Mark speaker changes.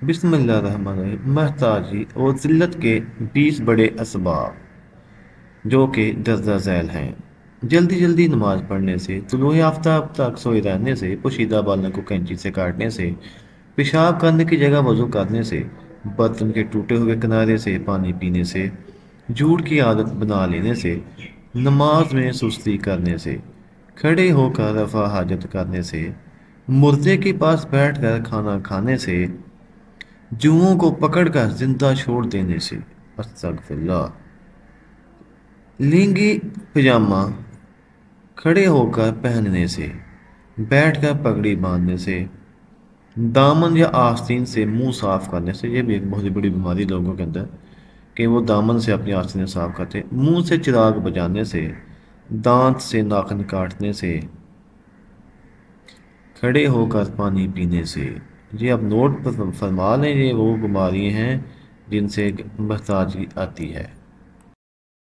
Speaker 1: بسم اللہ الرحمن الرحیم۔ محتاجی اور ذلت کے 20 بڑے اسباب جو کہ درجہ ذیل ہیں۔ جلدی جلدی نماز پڑھنے سے، طلوع آفتاب تک سوئے رہنے سے، پوشیدہ بالوں کو کینچی سے کاٹنے سے، پیشاب کرنے کی جگہ وضو کرنے سے، برتن کے ٹوٹے ہوئے کنارے سے پانی پینے سے، جھوٹ کی عادت بنا لینے سے، نماز میں سستی کرنے سے، کھڑے ہو کر رفع حاجت کرنے سے، مردے کے پاس بیٹھ کر کھانا کھانے سے، جوؤں کو پکڑ کر زندہ چھوڑ دینے سے، استغفر اللہ، لنگی پجامہ کھڑے ہو کر پہننے سے، بیٹھ کر پگڑی باندھنے سے، دامن یا آستین سے منہ صاف کرنے سے۔ یہ بھی ایک بہت بڑی بیماری لوگوں کے اندر کہ وہ دامن سے اپنی آستینیں صاف کرتے ہیں۔ منہ سے چراغ بجانے سے، دانت سے ناخن کاٹنے سے، کھڑے ہو کر پانی پینے سے۔ یہ اب نوٹ فرما لیں، یہ وہ بیماری ہیں جن سے محتاجی آتی ہے۔